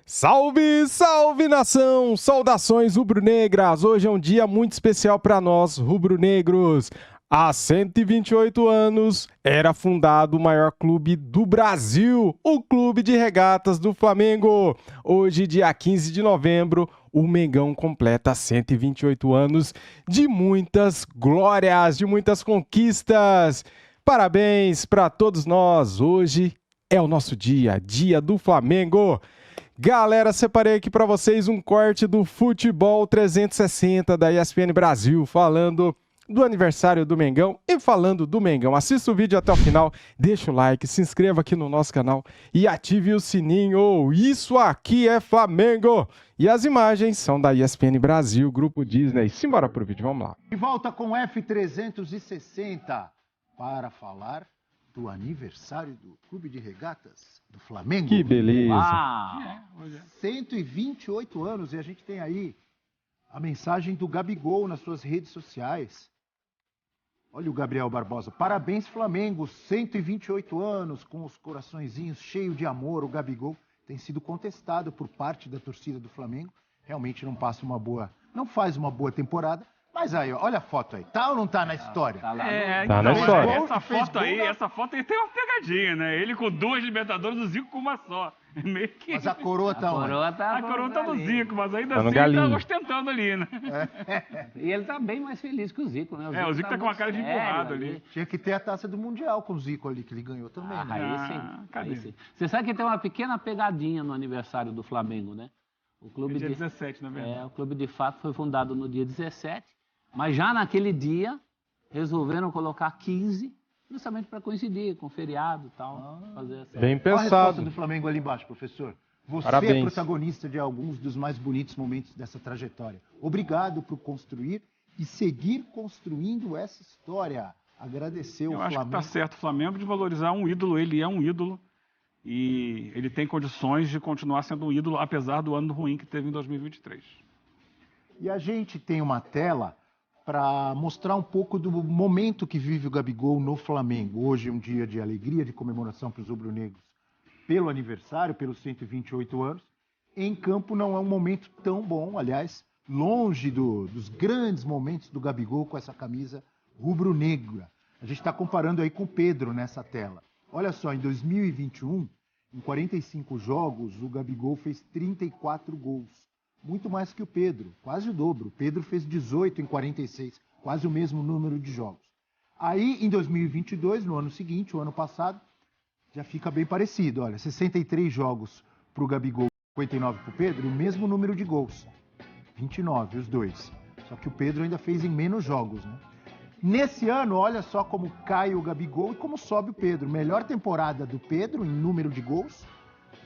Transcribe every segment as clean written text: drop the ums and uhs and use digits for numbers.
Salve, salve nação! Saudações rubro-negras! Hoje é um dia muito especial para nós, rubro-negros. Há 128 anos era fundado o maior clube do Brasil, o Clube de Regatas do Flamengo. Hoje, dia 15 de novembro, o Mengão completa 128 anos de muitas glórias, de muitas conquistas. Parabéns para todos nós! Hoje é o nosso dia, dia do Flamengo. Galera, separei aqui para vocês um corte do Futebol 360 da ESPN Brasil, falando do aniversário do Mengão e falando do Mengão. Assista o vídeo até o final, deixa o like, se inscreva aqui no nosso canal e ative o sininho. Isso aqui é Flamengo! E as imagens são da ESPN Brasil, Grupo Disney. Simbora pro vídeo, vamos lá. De volta com F360 para falar do aniversário do Clube de Regatas do Flamengo. Que beleza! 128 anos e a gente tem aí a mensagem do Gabigol nas suas redes sociais. Olha o Gabriel Barbosa. Parabéns, Flamengo. 128 anos, com os coraçõezinhos cheios de amor. O Gabigol tem sido contestado por parte da torcida do Flamengo. Realmente não faz uma boa temporada. Mas aí, olha a foto aí. Tá ou não tá na história? Tá na história. Essa foto aí tem uma pegadinha, né? Ele com 2 Libertadores, o Zico com uma só. Meio que... Mas a coroa tá onde? A coroa tá no Zico, mas ainda Tá no assim galinho. tá ostentando ali, né? E ele tá bem mais feliz que o Zico, né? O Zico tá com uma cara de muito empurrado sério ali. Tinha que ter a taça do Mundial com o Zico ali, que ele ganhou também, né? Aí sim. cadê? Aí sim. Você sabe que tem uma pequena pegadinha no aniversário do Flamengo, né? O clube Dia 17, na verdade. o clube de fato foi fundado no dia 17, mas já naquele dia resolveram colocar 15, justamente para coincidir com o feriado e tal. Fazer essa... Bem Qual a resposta pensado. do Flamengo ali embaixo, professor? Você Parabéns. é protagonista de alguns dos mais bonitos momentos dessa trajetória. Obrigado por construir e seguir construindo essa história. Agradecer o Eu acho que Flamengo. tá certo o Flamengo de valorizar um ídolo. Ele é um ídolo e ele tem condições de continuar sendo um ídolo, apesar do ano ruim que teve em 2023. E a gente tem uma tela para mostrar um pouco do momento que vive o Gabigol no Flamengo. Hoje é um dia de alegria, de comemoração para os rubro-negros pelo aniversário, pelos 128 anos. Em campo não é um momento tão bom, aliás, longe dos grandes momentos do Gabigol com essa camisa rubro-negra. A gente está comparando aí com o Pedro nessa tela. Olha só, em 2021, em 45 jogos, o Gabigol fez 34 gols. Muito mais que o Pedro, quase o dobro. O Pedro fez 18 em 46, quase o mesmo número de jogos. Aí, em 2022, no ano seguinte, o ano passado, já fica bem parecido. Olha, 63 jogos para o Gabigol, 59 para o Pedro, o mesmo número de gols. 29, os dois. Só que o Pedro ainda fez em menos jogos, né? Nesse ano, olha só como cai o Gabigol e como sobe o Pedro. Melhor temporada do Pedro em número de gols,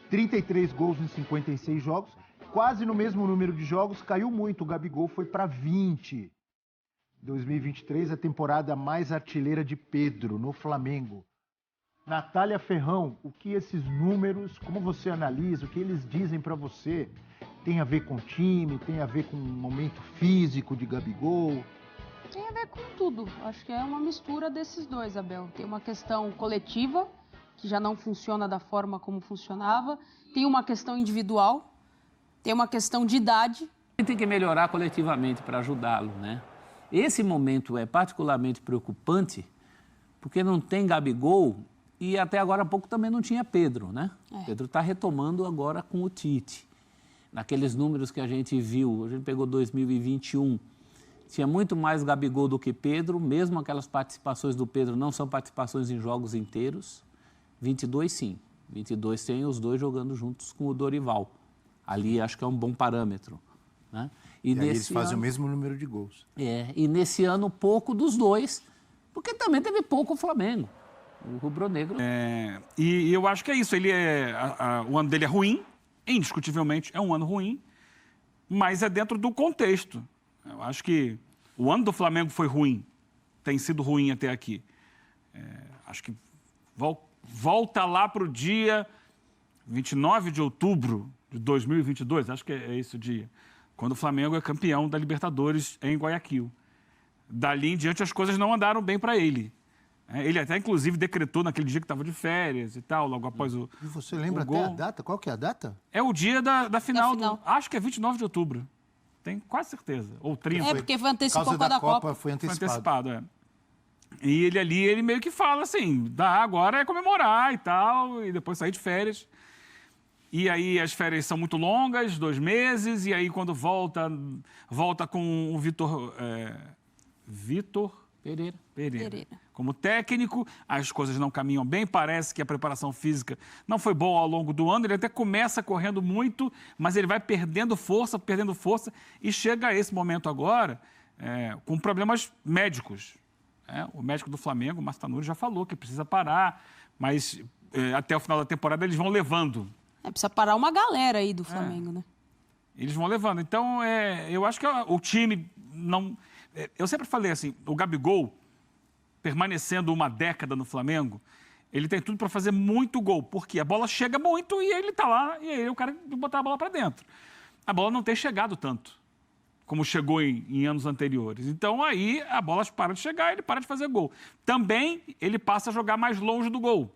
33 gols em 56 jogos. Quase no mesmo número de jogos, caiu muito. O Gabigol foi para 20. 2023, a temporada mais artilheira de Pedro no Flamengo. Natália Ferrão, o que esses números, como você analisa, o que eles dizem para você, tem a ver com o time, tem a ver com o momento físico de Gabigol? Tem a ver com tudo. Acho que é uma mistura desses dois, Abel. Tem uma questão coletiva, que já não funciona da forma como funcionava. Tem uma questão individual. Tem uma questão de idade. A gente tem que melhorar coletivamente para ajudá-lo, né? Esse momento é particularmente preocupante porque não tem Gabigol e até agora há pouco também não tinha Pedro, né? Pedro está retomando agora com o Tite. Naqueles números que a gente viu, a gente pegou 2021, tinha muito mais Gabigol do que Pedro, mesmo aquelas participações do Pedro não são participações em jogos inteiros. 22 sim, 22 tem os dois jogando juntos com o Dorival. Ali acho que é um bom parâmetro, né? E aí eles fazem o mesmo número de gols. E nesse ano pouco dos dois, porque também teve pouco o Flamengo, o rubro-negro. E eu acho que é isso. Ele o ano dele é ruim, indiscutivelmente é um ano ruim, mas é dentro do contexto. Eu acho que o ano do Flamengo foi ruim, tem sido ruim até aqui. Acho que volta lá para o dia 29 de outubro de 2022, acho que é esse o dia, quando o Flamengo é campeão da Libertadores em Guayaquil. Dali em diante as coisas não andaram bem para ele. Ele até, inclusive, decretou naquele dia que estava de férias e tal, logo após o E você lembra o até a gol. data? Qual que é a data? É o dia da final. final. Acho que é 29 de outubro. Tenho quase certeza. Ou 30. É, porque foi Por antecipou causa com a da da Copa Copa. foi Foi antecipado. antecipado, é. E ele ali, ele meio que fala assim, agora é comemorar e tal, e depois sair de férias. E aí as férias são muito longas, 2 meses, e aí quando volta com o Vitor Pereira. Pereira. Como técnico, as coisas não caminham bem, parece que a preparação física não foi boa ao longo do ano, ele até começa correndo muito, mas ele vai perdendo força, e chega a esse momento agora com problemas médicos. O médico do Flamengo, o Márcio Tanuri, já falou que precisa parar, mas até o final da temporada eles vão levando. Precisa parar uma galera aí do Flamengo, né? Eles vão levando. Então, eu acho que o time não... Eu sempre falei assim, o Gabigol, permanecendo uma década no Flamengo, ele tem tudo para fazer muito gol, porque a bola chega muito e ele está lá, e ele é o cara de botar a bola para dentro. A bola não tem chegado tanto, como chegou em anos anteriores. Então, aí, a bola para de chegar, ele para de fazer gol. Também, ele passa a jogar mais longe do gol.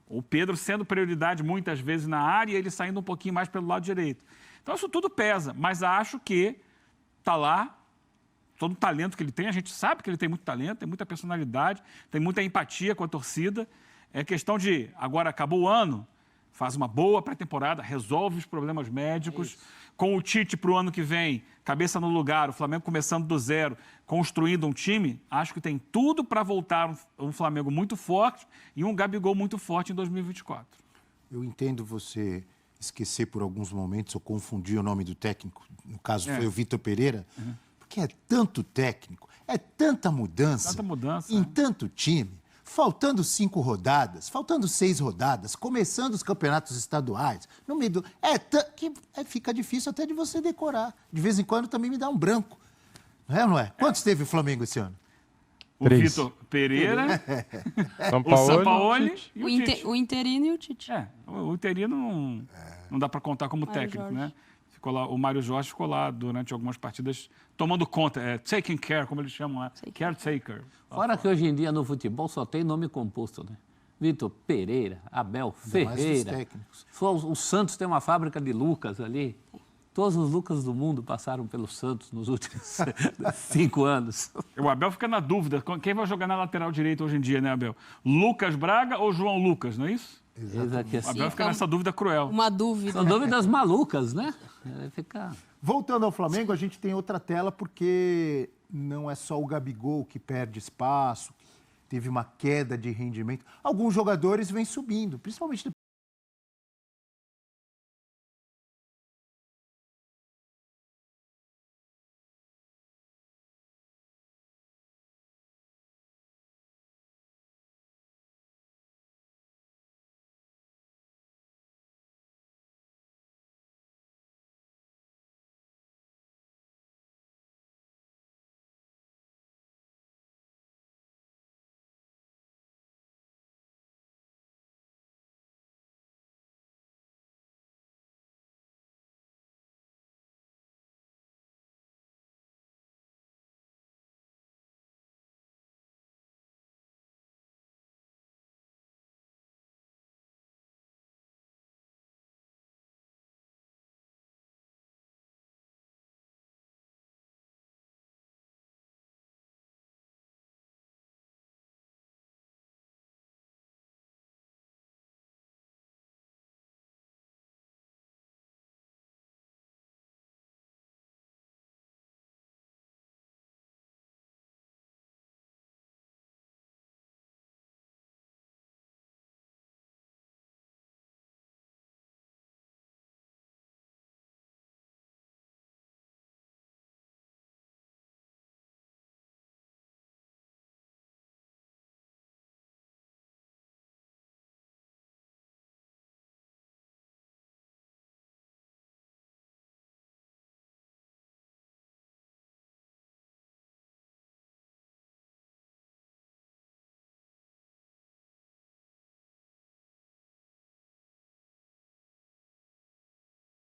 O Pedro sendo prioridade muitas vezes na área e ele saindo um pouquinho mais pelo lado direito. Então, isso tudo pesa, mas acho que está lá, todo o talento que ele tem, a gente sabe que ele tem muito talento, tem muita personalidade, tem muita empatia com a torcida. É questão de, agora acabou o ano, faz uma boa pré-temporada, resolve os problemas médicos. Com o Tite para o ano que vem, cabeça no lugar, o Flamengo começando do zero, construindo um time, acho que tem tudo para voltar um Flamengo muito forte e um Gabigol muito forte em 2024. Eu entendo você esquecer por alguns momentos ou confundir o nome do técnico, no caso foi o Vitor Pereira, porque é tanto técnico, é tanta mudança, em tanto time, faltando 5 rodadas, faltando 6 rodadas, começando os campeonatos estaduais, no meio do... fica difícil até de você decorar. De vez em quando também me dá um branco. Não é ou não é? Quantos teve o Flamengo esse ano? O Vitor Pereira, o Sampaoli e o Tite. O interino e o Tite. O interino não dá para contar como técnico, né? Ficou lá, o Mário Jorge ficou lá durante algumas partidas tomando conta, taking care, como eles chamam lá, caretaker. Fora que hoje em dia no futebol só tem nome composto, né? Vitor Pereira, Abel Ferreira. O Santos tem uma fábrica de Lucas ali. Todos os Lucas do mundo passaram pelo Santos nos últimos 5 anos. O Abel fica na dúvida. Quem vai jogar na lateral direita hoje em dia, né, Abel? Lucas Braga ou João Lucas, não é isso? Exatamente. O Abel fica nessa dúvida cruel. Uma dúvida. São dúvidas malucas, né? Voltando ao Flamengo, a gente tem outra tela porque não é só o Gabigol que perde espaço, teve uma queda de rendimento. Alguns jogadores vêm subindo, principalmente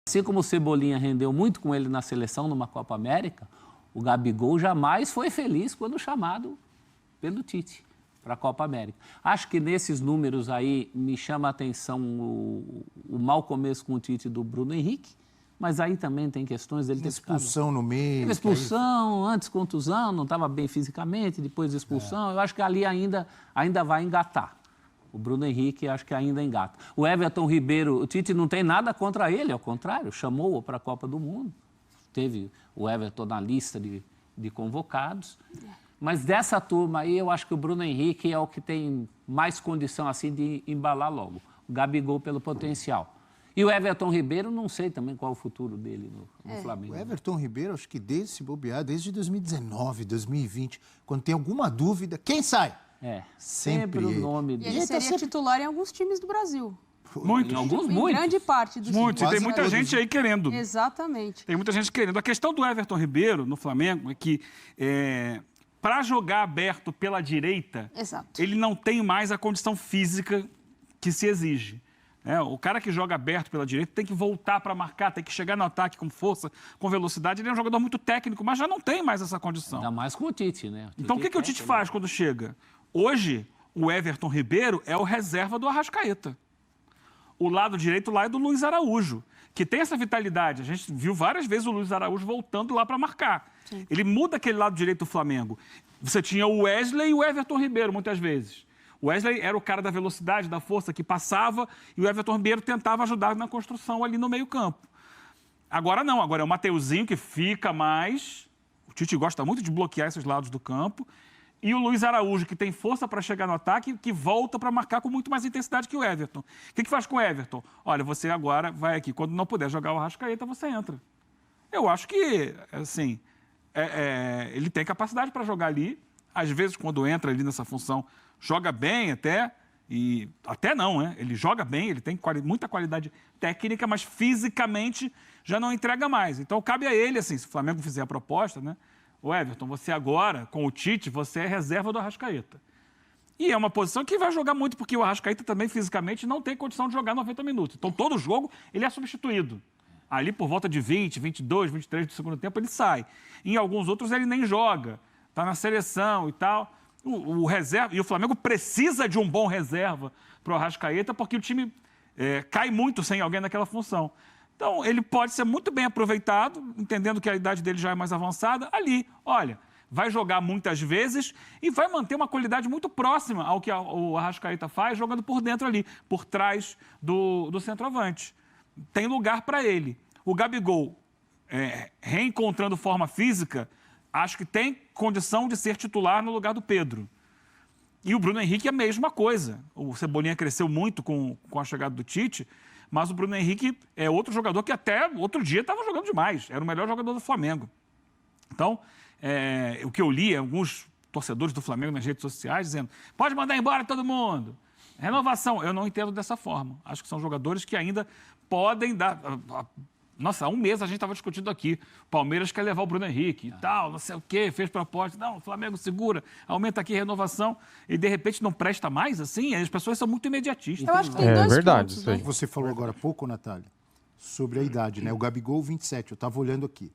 Assim como o Cebolinha rendeu muito com ele na seleção numa Copa América, o Gabigol jamais foi feliz quando chamado pelo Tite para a Copa América. Acho que nesses números aí me chama a atenção o mau começo com o Tite do Bruno Henrique, mas aí também tem questões dele ter ficado... Expulsão no meio. Teve expulsão, antes contusão, não estava bem fisicamente, depois expulsão. Eu acho que ali ainda vai engatar. O Bruno Henrique acho que ainda engata. O Everton Ribeiro, o Tite não tem nada contra ele, ao contrário, chamou-o para a Copa do Mundo. Teve o Everton na lista de convocados. Mas dessa turma aí, eu acho que o Bruno Henrique é o que tem mais condição assim de embalar logo. O Gabigol pelo potencial. E o Everton Ribeiro, não sei também qual é o futuro dele no Flamengo. O Everton Ribeiro, acho que desde 2019, 2020, quando tem alguma dúvida, quem sai? Sempre o nome E dele. ele seria titular em alguns times do Brasil. Muitos. Em alguns, Em muitos. grande parte dos Muitos. E times. tem muita gente aí querendo. Exatamente. Tem muita gente querendo. A questão do Everton Ribeiro no Flamengo é que, para jogar aberto pela direita, Exato. ele não tem mais a condição física que se exige. O cara que joga aberto pela direita tem que voltar para marcar, tem que chegar no ataque com força, com velocidade. Ele é um jogador muito técnico, mas já não tem mais essa condição. Ainda mais com o Tite, né? Então, o que o Tite faz quando chega? Hoje, o Everton Ribeiro é o reserva do Arrascaeta. O lado direito lá é do Luiz Araújo, que tem essa vitalidade. A gente viu várias vezes o Luiz Araújo voltando lá para marcar. Sim. Ele muda aquele lado direito do Flamengo. Você tinha o Wesley e o Everton Ribeiro, muitas vezes. O Wesley era o cara da velocidade, da força, que passava, e o Everton Ribeiro tentava ajudar na construção ali no meio-campo. Agora não, agora é o Mateuzinho que fica mais. O Tite gosta muito de bloquear esses lados do campo. E o Luiz Araújo, que tem força para chegar no ataque, que volta para marcar com muito mais intensidade que o Everton. O que faz com o Everton? Olha, você agora vai aqui. Quando não puder jogar o Arrascaeta, você entra. Eu acho que, assim, ele tem capacidade para jogar ali. Às vezes, quando entra ali nessa função, joga bem até. E até não, né? Ele joga bem, ele tem muita qualidade técnica, mas fisicamente já não entrega mais. Então, cabe a ele, assim, se o Flamengo fizer a proposta, né? O Everton, você agora, com o Tite, você é reserva do Arrascaeta. E é uma posição que vai jogar muito, porque o Arrascaeta também, fisicamente, não tem condição de jogar 90 minutos. Então, todo jogo, ele é substituído. Ali, por volta de 20, 22, 23 do segundo tempo, ele sai. Em alguns outros, ele nem joga. Está na seleção e tal. O reserva, e o Flamengo precisa de um bom reserva para o Arrascaeta, porque o time cai muito sem alguém naquela função. Então, ele pode ser muito bem aproveitado, entendendo que a idade dele já é mais avançada, ali, olha, vai jogar muitas vezes e vai manter uma qualidade muito próxima ao que o Arrascaeta faz, jogando por dentro ali, por trás do centroavante. Tem lugar para ele. O Gabigol, reencontrando forma física, acho que tem condição de ser titular no lugar do Pedro. E o Bruno Henrique é a mesma coisa. O Cebolinha cresceu muito com a chegada do Tite, mas o Bruno Henrique é outro jogador que até outro dia estava jogando demais. Era o melhor jogador do Flamengo. Então, o que eu li, alguns torcedores do Flamengo nas redes sociais dizendo: pode mandar embora todo mundo. Renovação. Eu não entendo dessa forma. Acho que são jogadores que ainda podem dar... Nossa, há um mês a gente estava discutindo aqui. O Palmeiras quer levar o Bruno Henrique e tal, não sei o quê, fez proposta. Não, o Flamengo segura, aumenta aqui a renovação e, de repente, não presta mais, assim? As pessoas são muito imediatistas. Eu acho que tem dois verdade, pontos, isso aí. né? Você falou agora há pouco, Natália, sobre a idade, né? O Gabigol, 27, eu estava olhando aqui.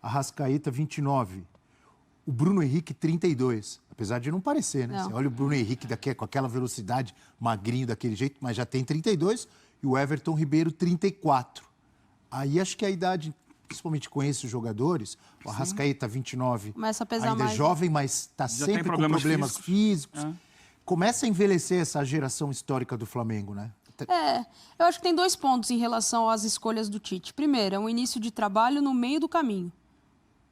Arrascaeta, 29. O Bruno Henrique, 32. Apesar de não parecer, né? Não. Você olha o Bruno Henrique com aquela velocidade, magrinho daquele jeito, mas já tem 32. E o Everton Ribeiro, 34. Aí acho que a idade, principalmente com esses jogadores, o Arrascaeta, 29, Começa a pesar ainda mais, é jovem, mas está Já sempre tem com problemas problemas físicos. É. Começa a envelhecer essa geração histórica do Flamengo, né? Eu acho que tem dois pontos em relação às escolhas do Tite. Primeiro, é um início de trabalho no meio do caminho.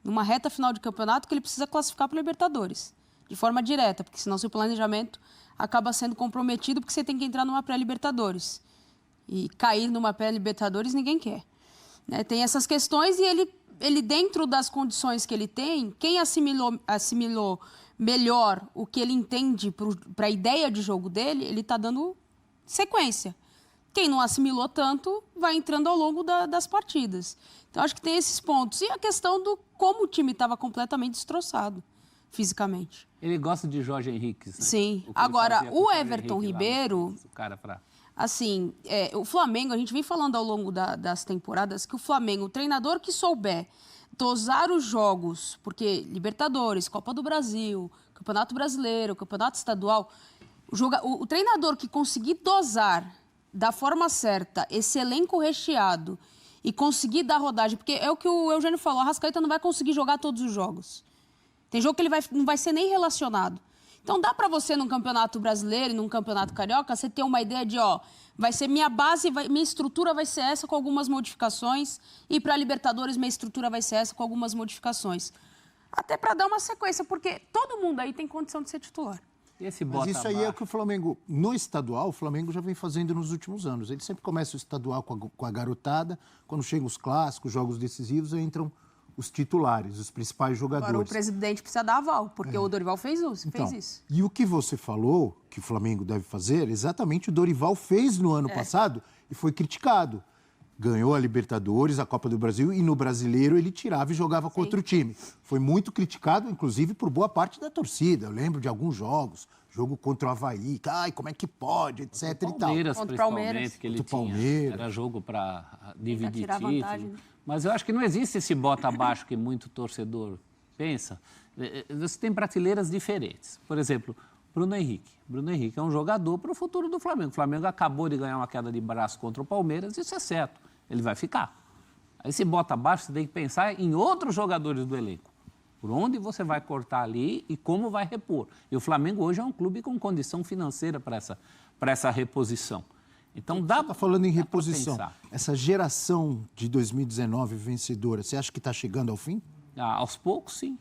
Numa reta final de campeonato que ele precisa classificar para a Libertadores. De forma direta, porque senão seu planejamento acaba sendo comprometido porque você tem que entrar numa pré-Libertadores. E cair numa pré-Libertadores ninguém quer. Né? Tem essas questões e ele, dentro das condições que ele tem, quem assimilou melhor o que ele entende para a ideia de jogo dele, ele está dando sequência. Quem não assimilou tanto, vai entrando ao longo das partidas. Então, acho que tem esses pontos. E a questão do como o time estava completamente destroçado, fisicamente. Ele gosta de Jorge Henrique, né? Sim. O que ele Agora, fazia com o Jorge Everton Henrique lá, Ribeiro... o cara pra... Assim, o Flamengo, a gente vem falando ao longo das temporadas que o Flamengo, o treinador que souber dosar os jogos, porque Libertadores, Copa do Brasil, Campeonato Brasileiro, Campeonato Estadual, o treinador que conseguir dosar da forma certa esse elenco recheado e conseguir dar rodagem, porque é o que o Eugênio falou, a Arrascaeta não vai conseguir jogar todos os jogos. Tem jogo que ele não vai ser nem relacionado. Então dá para você, num Campeonato Brasileiro e num Campeonato Carioca, você ter uma ideia de, vai ser minha base, minha estrutura vai ser essa com algumas modificações, e para Libertadores minha estrutura vai ser essa com algumas modificações. Até para dar uma sequência, porque todo mundo aí tem condição de ser titular. Mas isso aí é o que o Flamengo, no estadual, o Flamengo já vem fazendo nos últimos anos. Ele sempre começa o estadual com a garotada, quando chegam os clássicos, jogos decisivos, entram os titulares, os principais jogadores. Agora o presidente precisa dar aval, porque o Dorival fez isso. E o que você falou que o Flamengo deve fazer, exatamente o Dorival fez no ano passado e foi criticado. Ganhou a Libertadores, a Copa do Brasil, e no Brasileiro ele tirava e jogava com outro time. Foi muito criticado, inclusive, por boa parte da torcida. Eu lembro de alguns jogos, jogo contra o Avaí, como é que pode, etc. e tal. Palmeiras, Contra o principalmente, Palmeiras. que ele Contra o tinha. Palmeiras. Era jogo para dividir tirar título. vantagem, né? Mas eu acho que não existe esse bota abaixo que muito torcedor pensa. Você tem prateleiras diferentes. Por exemplo, Bruno Henrique. Bruno Henrique é um jogador para o futuro do Flamengo. O Flamengo acabou de ganhar uma queda de braço contra o Palmeiras, isso é certo. Ele vai ficar. Aí se bota abaixo, você tem que pensar em outros jogadores do elenco. Por onde você vai cortar ali e como vai repor. E o Flamengo hoje é um clube com condição financeira para essa reposição. Então dá. Você está falando em reposição. Pensar. Essa geração de 2019 vencedora, você acha que está chegando ao fim? Aos poucos, sim.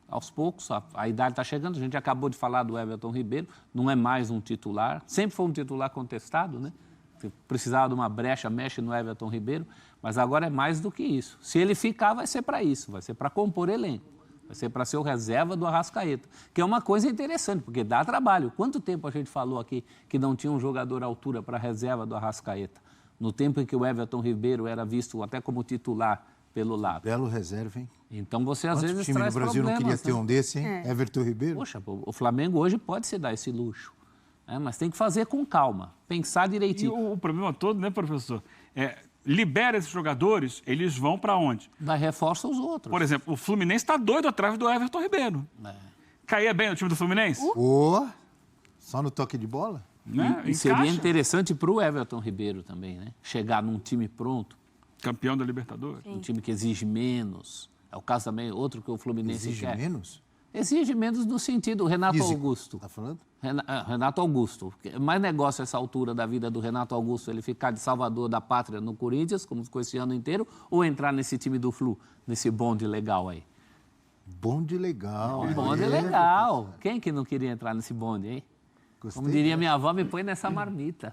Aos poucos, a idade está chegando. A gente acabou de falar do Everton Ribeiro, não é mais um titular. Sempre foi um titular contestado, né? Se precisava de uma brecha, mexe no Everton Ribeiro, mas agora é mais do que isso. Se ele ficar, vai ser para isso, vai ser para compor elenco, vai ser para ser o reserva do Arrascaeta, que é uma coisa interessante, porque dá trabalho. Quanto tempo a gente falou aqui que não tinha um jogador à altura para a reserva do Arrascaeta? No tempo em que o Everton Ribeiro era visto até como titular pelo lado. Belo reserva, hein? Então você às Quanto vezes time no traz Brasil não queria problemas, ter né? um desse, hein? Everton Ribeiro? Poxa, o Flamengo hoje pode se dar esse luxo. Mas tem que fazer com calma, pensar direitinho. E o problema todo, né, professor? Libera esses jogadores, eles vão para onde? Vai reforça os outros. Por exemplo, o Fluminense está doido atrás do Everton Ribeiro. Caía bem no time do Fluminense? Só no toque de bola? Né? E seria interessante para o Everton Ribeiro também, né? Chegar num time pronto. Campeão da Libertadores. Um time que exige menos. É o caso também, outro que o Fluminense Exige quer. menos? Exige menos no sentido, Renato Augusto. Tá falando? Renato Augusto. É mais negócio essa altura da vida do Renato Augusto, ele ficar de salvador da pátria no Corinthians, como ficou esse ano inteiro, ou entrar nesse time do Flu, nesse bonde legal aí? Bonde legal. Bonde legal. Quem que não queria entrar nesse bonde, hein? Gostei, Como diria minha avó, me põe nessa marmita.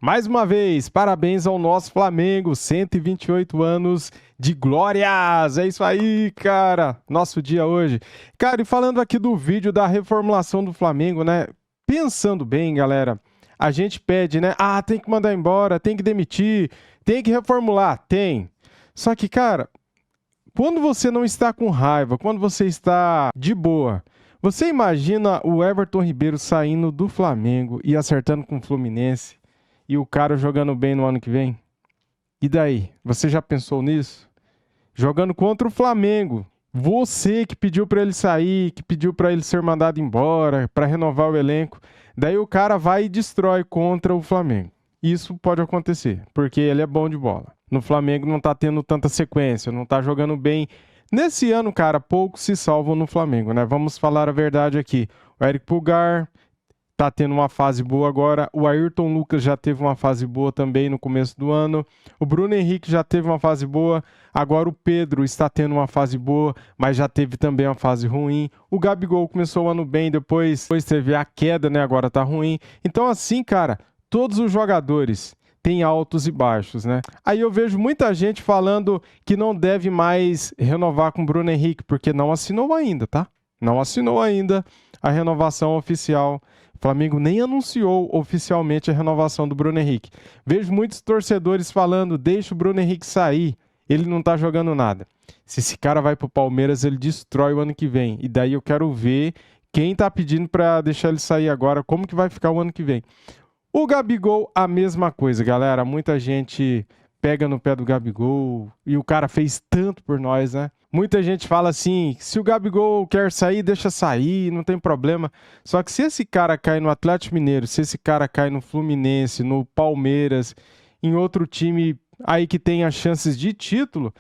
Mais uma vez, parabéns ao nosso Flamengo, 128 anos de glórias, é isso aí, cara, nosso dia hoje. Cara, e falando aqui do vídeo da reformulação do Flamengo, né, pensando bem, galera, a gente pede, né, tem que mandar embora, tem que demitir, tem que reformular, tem. Só que, cara, quando você não está com raiva, quando você está de boa, você imagina o Everton Ribeiro saindo do Flamengo e acertando com o Fluminense? E o cara jogando bem no ano que vem? E daí? Você já pensou nisso? Jogando contra o Flamengo. Você que pediu para ele sair, que pediu para ele ser mandado embora, para renovar o elenco. Daí o cara vai e destrói contra o Flamengo. Isso pode acontecer, porque ele é bom de bola. No Flamengo não tá tendo tanta sequência, não tá jogando bem. Nesse ano, cara, poucos se salvam no Flamengo, né? Vamos falar a verdade aqui. O Eric Pulgar tá tendo uma fase boa agora. O Ayrton Lucas já teve uma fase boa também no começo do ano. O Bruno Henrique já teve uma fase boa. Agora o Pedro está tendo uma fase boa, mas já teve também uma fase ruim. O Gabigol começou o ano bem, depois teve a queda, né? Agora tá ruim. Então assim, cara, todos os jogadores têm altos e baixos, né? Aí eu vejo muita gente falando que não deve mais renovar com o Bruno Henrique, porque não assinou ainda, tá? Não assinou ainda a renovação oficial. O Flamengo nem anunciou oficialmente a renovação do Bruno Henrique. Vejo muitos torcedores falando, deixa o Bruno Henrique sair, ele não tá jogando nada. Se esse cara vai pro Palmeiras, ele destrói o ano que vem. E daí eu quero ver quem tá pedindo para deixar ele sair agora, como que vai ficar o ano que vem. O Gabigol, a mesma coisa, galera. Muita gente pega no pé do Gabigol e o cara fez tanto por nós, né? Muita gente fala assim, se o Gabigol quer sair, deixa sair, não tem problema. Só que se esse cara cai no Atlético Mineiro, se esse cara cai no Fluminense, no Palmeiras, em outro time aí que tenha chances de título,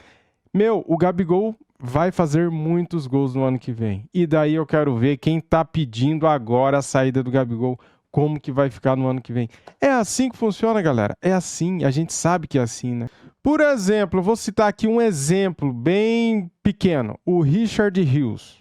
o Gabigol vai fazer muitos gols no ano que vem. E daí eu quero ver quem tá pedindo agora a saída do Gabigol, como que vai ficar no ano que vem. É assim que funciona, galera. É assim, a gente sabe que é assim, né? Por exemplo, eu vou citar aqui um exemplo bem pequeno. O Richard Rios.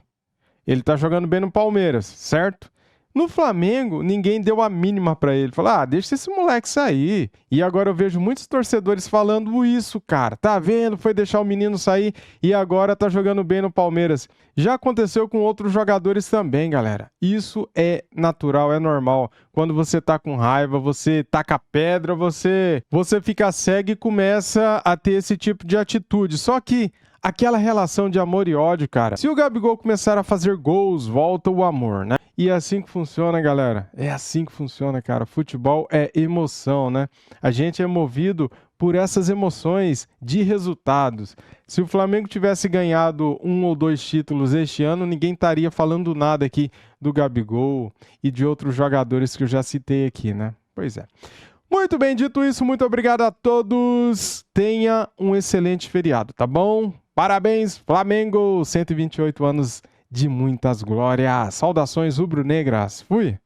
Ele tá jogando bem no Palmeiras, certo? No Flamengo, ninguém deu a mínima pra ele. Falou, deixa esse moleque sair. E agora eu vejo muitos torcedores falando isso, cara. Tá vendo? Foi deixar o menino sair e agora tá jogando bem no Palmeiras. Já aconteceu com outros jogadores também, galera. Isso é natural, é normal. Quando você tá com raiva, você taca pedra, você fica cego e começa a ter esse tipo de atitude. Só que aquela relação de amor e ódio, cara. Se o Gabigol começar a fazer gols, volta o amor, né? E é assim que funciona, galera. É assim que funciona, cara. Futebol é emoção, né? A gente é movido por essas emoções de resultados. Se o Flamengo tivesse ganhado 1 ou 2 títulos este ano, ninguém estaria falando nada aqui do Gabigol e de outros jogadores que eu já citei aqui, né? Pois é. Muito bem, dito isso, muito obrigado a todos. Tenha um excelente feriado, tá bom? Parabéns, Flamengo! 128 anos de muitas glórias. Saudações rubro-negras. Fui!